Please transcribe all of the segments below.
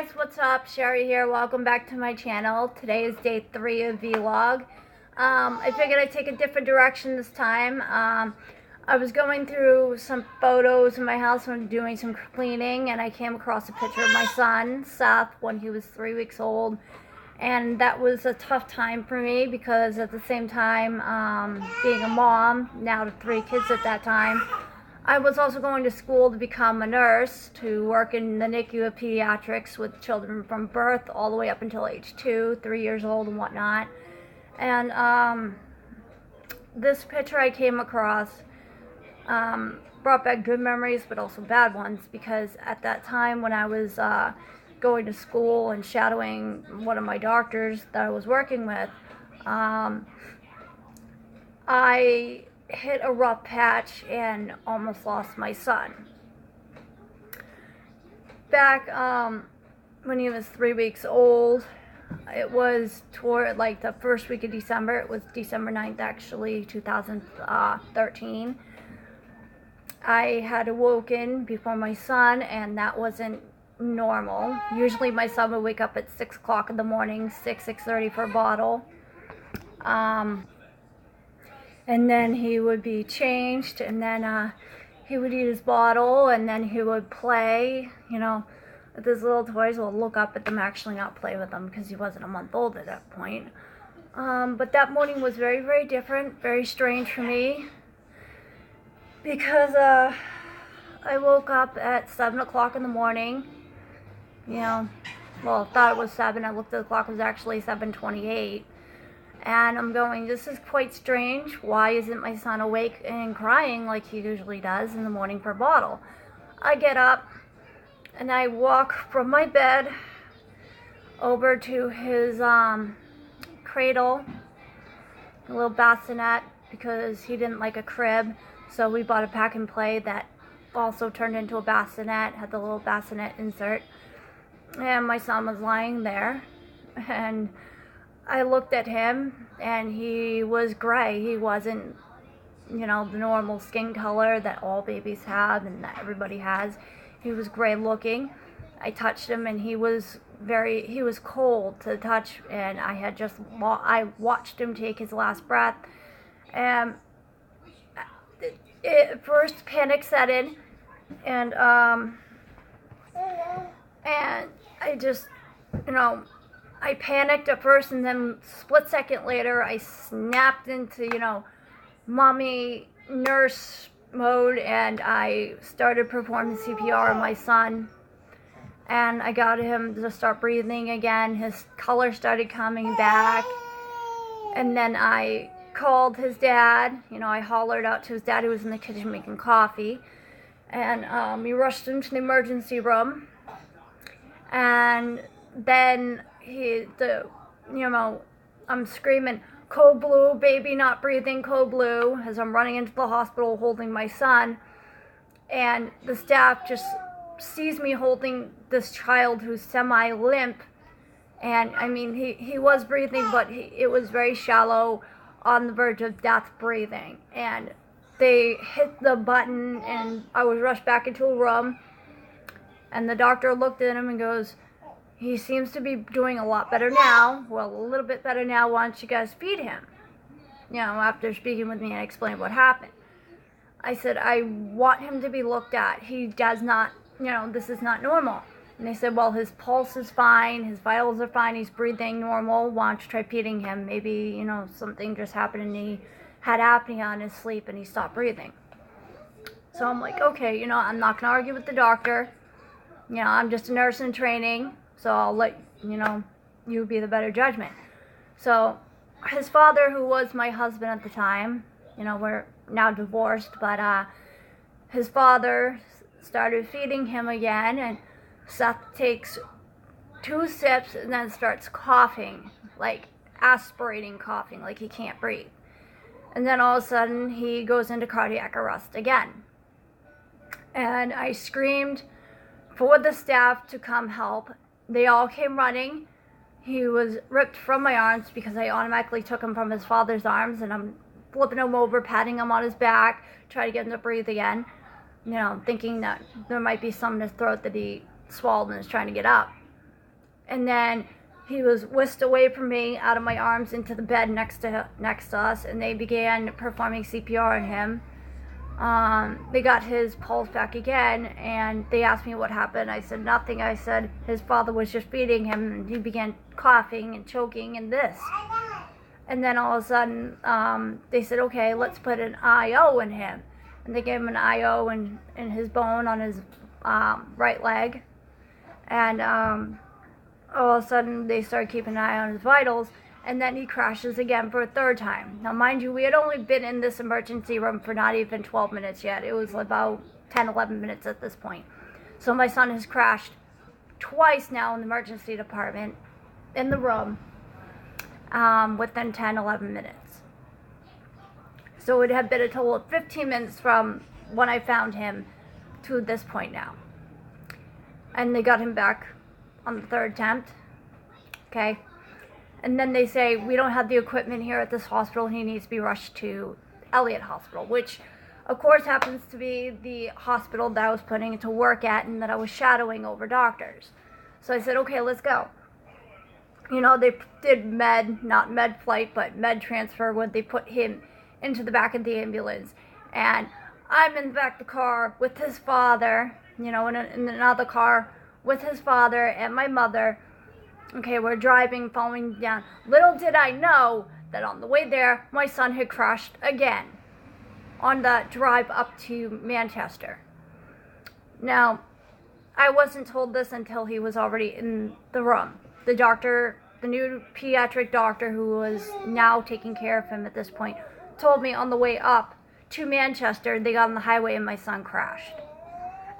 guys, what's up? Sherry here. Welcome back to my channel. Today is day 3 of vlog. I figured I'd take a different direction this time. I was going through some photos in my house when doing some cleaning, and I came across a picture of my son, Seth, when he was 3 weeks old. And that was a tough time for me because at the same time, being a mom, now to 3 kids at that time, I was also going to school to become a nurse, to work in the NICU of pediatrics with children from birth all the way up until age 2, 3 years old and whatnot. And this picture I came across brought back good memories, but also bad ones, because at that time when I was going to school and shadowing one of my doctors that I was working with, I hit a rough patch and almost lost my son. Back when he was 3 weeks old, it was toward like the first week of December. It was December 9th actually, 2013. I had awoken before my son, and that wasn't normal. Usually my son would wake up at 6 o'clock in the morning, 6:30 for a bottle. And then he would be changed, and then he would eat his bottle, and then he would play, with his little toys. We'll look up at them, actually not play with them, because he wasn't a month old at that point. But that morning was very, very different, very strange for me, because I woke up at 7 o'clock in the morning, well, I thought it was 7, I looked at the clock, it was actually 7:28. And I'm going, this is quite strange. Why isn't my son awake and crying like he usually does in the morning for a bottle? I get up and I walk from my bed over to his cradle, a little bassinet, because he didn't like a crib. So we bought a pack and play that also turned into a bassinet, had the little bassinet insert. And my son was lying there, and I looked at him, and he was gray. He wasn't, the normal skin color that all babies have and that everybody has. He was gray looking. I touched him, and he was cold to the touch, and I watched him take his last breath. And first panic set in, and I just, I panicked at first, and then split second later, I snapped into, mommy nurse mode, and I started performing CPR on my son, and I got him to start breathing again. His color started coming back, and then I called his dad. I hollered out to his dad, who was in the kitchen making coffee, and we rushed him to the emergency room, and then I'm screaming, "Code blue, baby not breathing, code blue," as I'm running into the hospital holding my son. And the staff just sees me holding this child who's semi-limp. And I mean, he was breathing, but it was very shallow, on the verge of death breathing. And they hit the button, and I was rushed back into a room. And the doctor looked at him and goes, "He seems to be doing a lot better now. Well, a little bit better now. Why don't you guys feed him?" After speaking with me, and explained what happened. I said, "I want him to be looked at. He does not, this is not normal." And they said, "Well, his pulse is fine. His vitals are fine. He's breathing normal. Why don't you try feeding him? Maybe, something just happened and he had apnea in his sleep and he stopped breathing." So I'm like, okay, I'm not going to argue with the doctor. I'm just a nurse in training. So I'll let, you be the better judgment. So his father, who was my husband at the time, we're now divorced, but his father started feeding him again, and Seth takes 2 sips and then starts coughing, like aspirating coughing, like he can't breathe. And then all of a sudden he goes into cardiac arrest again. And I screamed for the staff to come help. They all came running. He was ripped from my arms because I automatically took him from his father's arms, and I'm flipping him over, patting him on his back, trying to get him to breathe again, thinking that there might be some in his throat that he swallowed and is trying to get up. And then he was whisked away from me, out of my arms, into the bed next to us, and they began performing CPR on him. They got his pulse back again, and they asked me what happened. I said nothing. I said his father was just feeding him, and he began coughing and choking and this. And then all of a sudden, they said, okay, let's put an IO in him. And they gave him an IO in his bone on his right leg. And all of a sudden, they started keeping an eye on his vitals. And then he crashes again for a third time. Now, mind you, we had only been in this emergency room for not even 12 minutes yet. It was about 10, 11 minutes at this point. So my son has crashed twice now in the emergency department, in the room, within 10, 11 minutes. So it had been a total of 15 minutes from when I found him to this point now. And they got him back on the third attempt. Okay. And then they say, we don't have the equipment here at this hospital. He needs to be rushed to Elliott Hospital, which, of course, happens to be the hospital that I was putting to work at and that I was shadowing over doctors. So I said, okay, let's go. You know, they did not med flight, but med transfer when they put him into the back of the ambulance. And I'm in the back of the car with his father, you know, in another car with his father and my mother. Okay, we're driving, following down. Little did I know that on the way there, my son had crashed again on the drive up to Manchester. Now, I wasn't told this until he was already in the room. The doctor, the new pediatric doctor who was now taking care of him at this point, told me on the way up to Manchester, they got on the highway and my son crashed.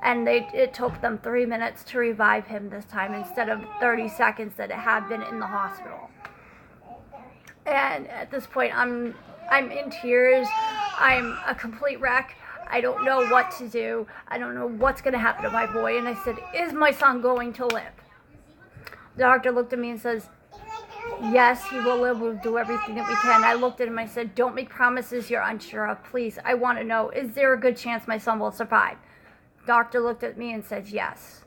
And it took them 3 minutes to revive him this time instead of 30 seconds that it had been in the hospital. And at this point, I'm in tears. I'm a complete wreck. I don't know what to do. I don't know what's going to happen to my boy. And I said, is my son going to live? The doctor looked at me and says, yes, he will live. We'll do everything that we can. I looked at him. I said, don't make promises you're unsure of. Please, I want to know, is there a good chance my son will survive? Doctor looked at me and said, yes,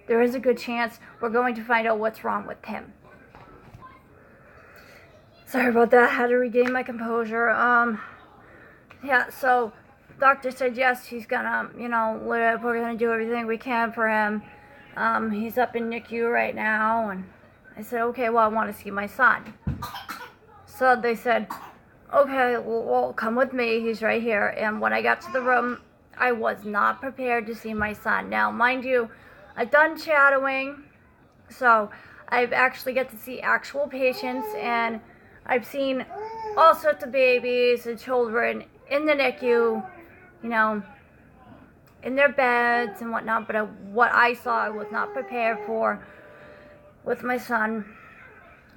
there is a good chance. We're going to find out what's wrong with him. Sorry about that. I had to regain my composure. Yeah, so doctor said, yes, he's gonna, live. We're gonna do everything we can for him. He's up in NICU right now. And I said, okay, well, I want to see my son. So they said, okay, well, come with me. He's right here. And when I got to the room, I was not prepared to see my son. Now, mind you, I've done shadowing, so I've actually get to see actual patients, and I've seen all sorts of babies and children in the NICU, in their beds and whatnot, but what I saw I was not prepared for with my son.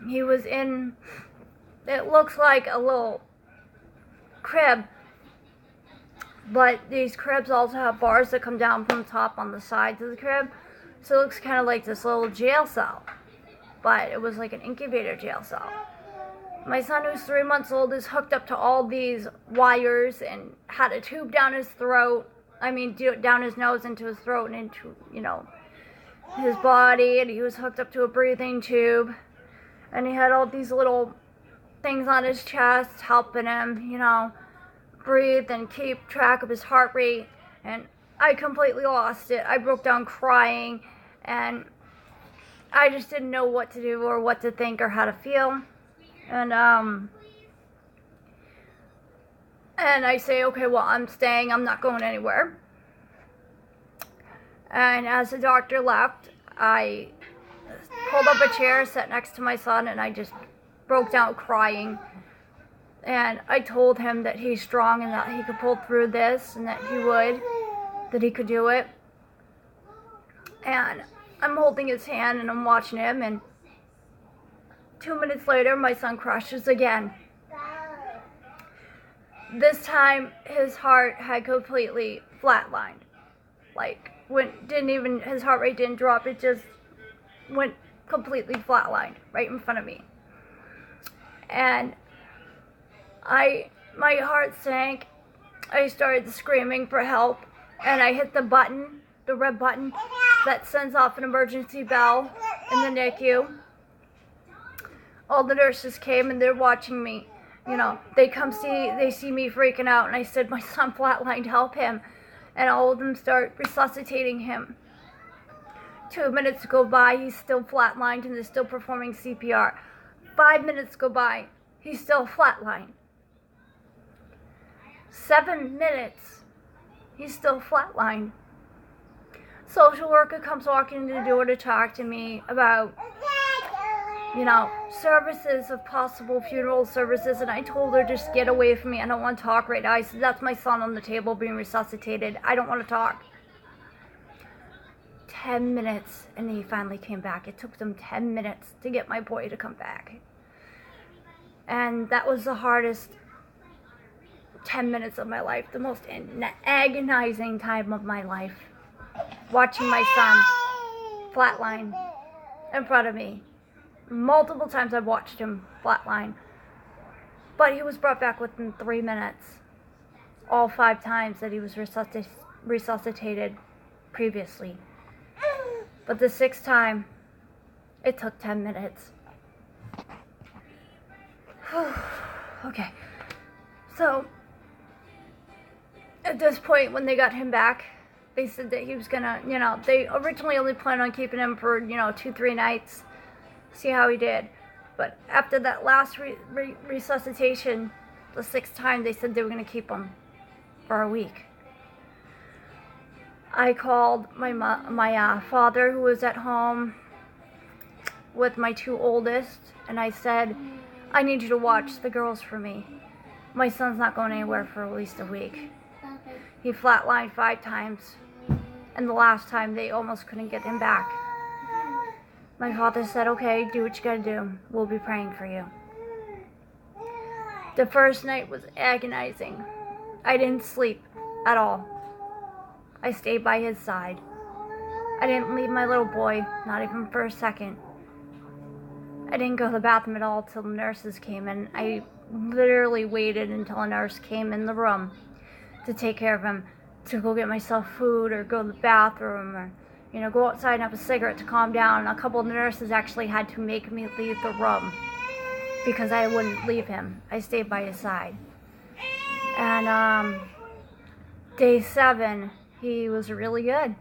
He was in, it looks like a little crib, but these cribs also have bars that come down from the top on the sides of the crib. So it looks kind of like this little jail cell. But it was like an incubator jail cell. My son, who's 3 months old, is hooked up to all these wires and had a tube down his throat. Down his nose into his throat and into, his body. And he was hooked up to a breathing tube. And he had all these little things on his chest helping him, breathe and keep track of his heart rate. And I completely lost it. I broke down crying, and I just didn't know what to do or what to think or how to feel. And I say, okay, well, I'm staying. I'm not going anywhere. And as the doctor left, I pulled up a chair, sat next to my son, and I just broke down crying. And I told him that he's strong and that he could pull through this and that he could do it. And I'm holding his hand and I'm watching him, and 2 minutes later, my son crashes again. This time, his heart had completely flatlined. His heart rate didn't drop, it just went completely flatlined right in front of me. And my heart sank. I started screaming for help, and I hit the button, the red button that sends off an emergency bell in the NICU. All the nurses came and they're watching me. You know, they see me freaking out, and I said, my son flatlined, help him. And all of them start resuscitating him. 2 minutes go by, he's still flatlined and they're still performing CPR. 5 minutes go by, he's still flatlined. 7 minutes, he's still flatlined. Social worker comes walking in the door to talk to me about, you know, services of possible funeral services, and I told her, just get away from me, I don't want to talk right now. I said, that's my son on the table being resuscitated, I don't want to talk. 10 minutes, and he finally came back. It took them 10 minutes to get my boy to come back. And that was the hardest 10 minutes of my life, the most agonizing time of my life. Watching my son flatline in front of me. Multiple times I've watched him flatline. But he was brought back within 3 minutes. All 5 times that he was resuscitated previously. But the 6th time, it took 10 minutes. Okay. So, at this point, when they got him back, they said that he was gonna, you know, they originally only planned on keeping him for, you know, 2-3 nights, see how he did. But after that last resuscitation, the 6th time, they said they were gonna keep him for a week. I called my father, who was at home with my 2 oldest, and I said, I need you to watch the girls for me. My son's not going anywhere for at least a week. He flatlined 5 times, and the last time they almost couldn't get him back. My father said, okay, do what you gotta do. We'll be praying for you. The first night was agonizing. I didn't sleep at all. I stayed by his side. I didn't leave my little boy, not even for a second. I didn't go to the bathroom at all till the nurses came in. I literally waited until a nurse came in the room to take care of him, to go get myself food or go to the bathroom or, you know, go outside and have a cigarette to calm down. And a couple of the nurses actually had to make me leave the room because I wouldn't leave him. I stayed by his side. And day 7, he was really good.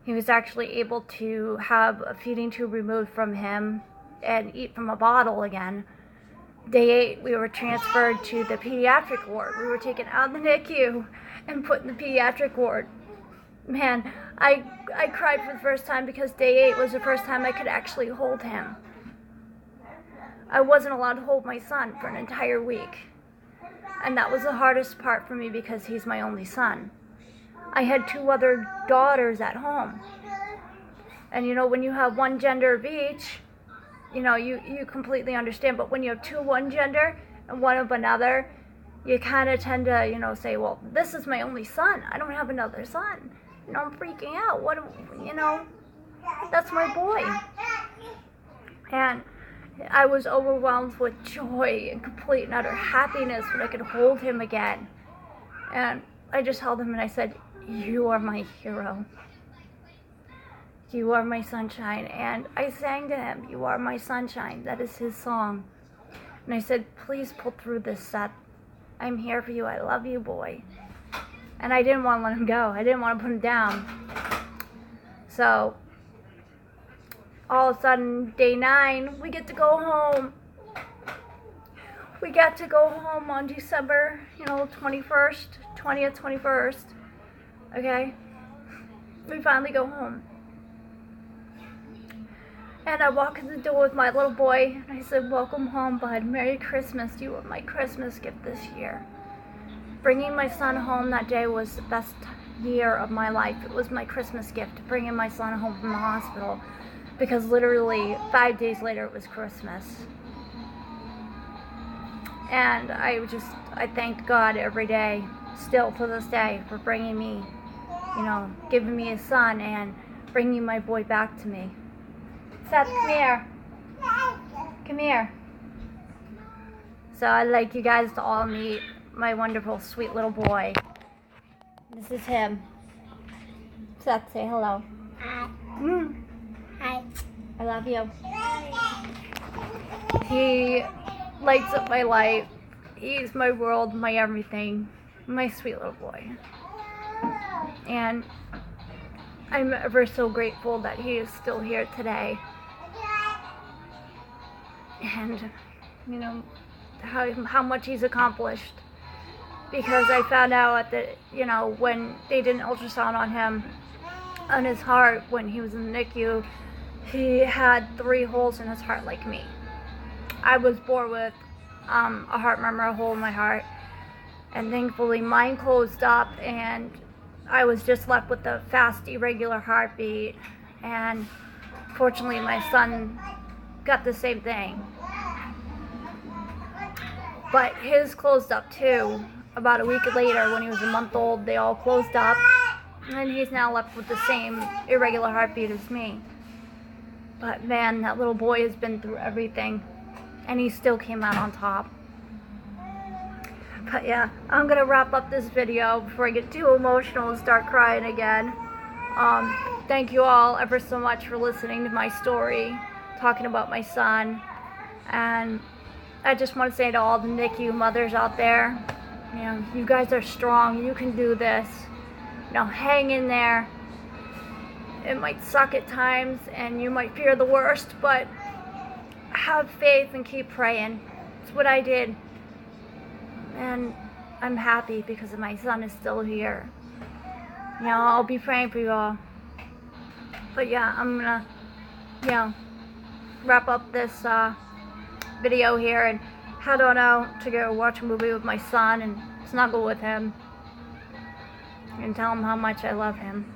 He was actually able to have a feeding tube removed from him and eat from a bottle again. Day 8, we were transferred to the pediatric ward. We were taken out of the NICU and put in the pediatric ward. Man, I cried for the first time because day 8 was the first time I could actually hold him. I wasn't allowed to hold my son for an entire week. And that was the hardest part for me because he's my only son. I had 2 other daughters at home. And you know, when you have one gender of each, you know, you completely understand. But when you have 2 one gender and 1 of another, you kind of tend to, you know, say, well, this is my only son. I don't have another son. You know, I'm freaking out. What, you know, that's my boy. And I was overwhelmed with joy and complete and utter happiness when I could hold him again. And I just held him and I said, you are my hero. You are my sunshine. And I sang to him, you are my sunshine. That is his song. And I said, please pull through this, Seth. I'm here for you. I love you, boy. And I didn't want to let him go. I didn't want to put him down. So, all of a sudden, day 9, we get to go home. We got to go home on December, 21st, 20th, 21st. Okay? We finally go home. And I walk in the door with my little boy, and I said, welcome home, bud. Merry Christmas. You were my Christmas gift this year. Bringing my son home that day was the best year of my life. It was my Christmas gift, bringing my son home from the hospital, because literally 5 days later it was Christmas. And I thanked God every day, still to this day, for bringing me, giving me a son and bringing my boy back to me. Seth, come here. Come here. So I'd like you guys to all meet my wonderful, sweet little boy. This is him. Seth, say hello. Hi. Mm. Hi. I love you. He lights up my life. He's my world, my everything, my sweet little boy. And I'm ever so grateful that he is still here today. And, you know, how much he's accomplished. Because I found out that, you know, when they did an ultrasound on him, on his heart, when he was in the NICU, he had 3 holes in his heart like me. I was born with a heart murmur, a hole in my heart, and thankfully mine closed up and I was just left with a fast, irregular heartbeat, and fortunately my son got the same thing. But his closed up too. About a week later, when he was a month old, they all closed up, and he's now left with the same irregular heartbeat as me. But man, that little boy has been through everything, and he still came out on top. But yeah, I'm gonna wrap up this video before I get too emotional and start crying again. Thank you all ever so much for listening to my story, talking about my son. And I just want to say to all the NICU mothers out there, you know, you guys are strong, you can do this. You know, hang in there. It might suck at times and you might fear the worst, but have faith and keep praying. It's what I did. And I'm happy because my son is still here. You know, I'll be praying for you all. But yeah, I'm gonna, you know, wrap up this video here and head on out to go watch a movie with my son and snuggle with him and tell him how much I love him.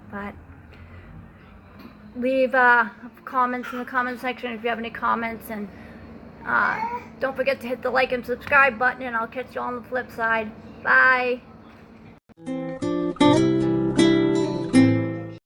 But leave comments in the comment section if you have any comments, and don't forget to hit the like and subscribe button, and I'll catch you on the flip side. Bye.